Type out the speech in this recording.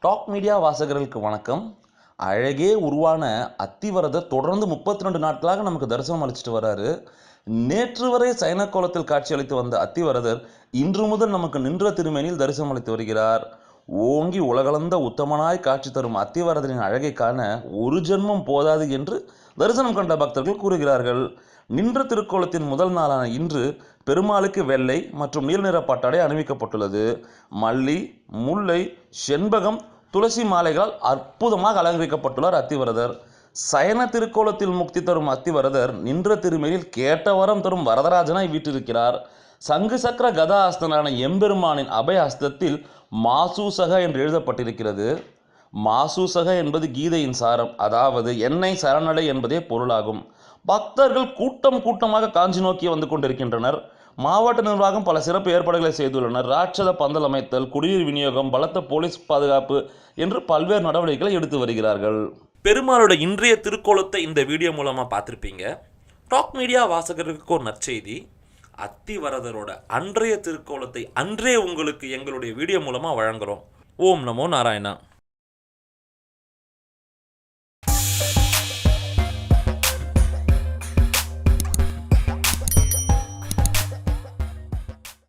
Talk media வாசகர்களுக்கு வணக்கம். அழகே உருவான அத்திவரதர் தொடர்ந்து 32 நாட்களாக நமக்கு தரிசனம் அளிச்சுட்டு வராரு. நேற்று வரை சைன கோலத்தில் காட்சியளித்து வந்த அத்திவரதர் இன்று முதல் நமக்கு நின்ற திருமேனியில் தரிசனம் அளித்து வருகிறார். ஓங்கி உலகளந்த உத்தமனாய் காட்சி தரும் அத்திவரதரின் அழகை காண ஒரு ஜென்மம் போதாது என்று தரிசனம் கண்ட பக்தர்கள் கூறுகிறார்கள். நின்ற திருக்கோலத்தின் முதல் நாளான இன்று பெருமாளுக்கு வெள்ளை மற்றும் நீல நிற பட்டாடை அணிவிக்கப்பட்டுள்ளது. மல்லி, முல்லை, செண்பகம், துளசி மாலைகளால் அற்புதமாக அலங்கரிக்கப்பட்டுள்ளார் அத்திவரதர். சயன திருக்கோலத்தில் முக்தி தரும் அத்திவரதர் நின்ற திருமேனியில் கேட்ட வரம் தரும் வரதராஜனாய் வீற்றிருக்கிறார். சங்கு சக்கர கதா அஸ்தனான எம்பெருமானின் அபய ஹஸ்தத்தில் மாசூசக என்று எழுதப்பட்டிருக்கிறது. மாசூசக என்பது கீதையின் சாரம், அதாவது என்னை சரணடை என்பதே பொருளாகும். பக்தர்கள் கூட்டம் கூட்டமாக காஞ்சி நோக்கி வந்து கொண்டிருக்கின்றனர். மாவட்ட நிர்வாகம் பல சிறப்பு ஏற்பாடுகளை செய்துள்ளனர். ராட்சத பந்தல் அமைத்தல், குடிநீர் விநியோகம், பலத்த போலீஸ் பாதுகாப்பு என்று பல்வேறு நடவடிக்கைகளை எடுத்து வருகிறார்கள். பெருமாளோட இன்றைய திருக்கோலத்தை இந்த வீடியோ மூலமாக பார்த்துருப்பீங்க. டாக் மீடியா வாசகர்களுக்கு ஒரு நற்செய்தி. அத்திவரதரோட அன்றைய திருக்கோலத்தை அன்றே உங்களுக்கு எங்களுடைய வீடியோ மூலமாக வழங்குகிறோம். ஓம் நமோ நாராயணா.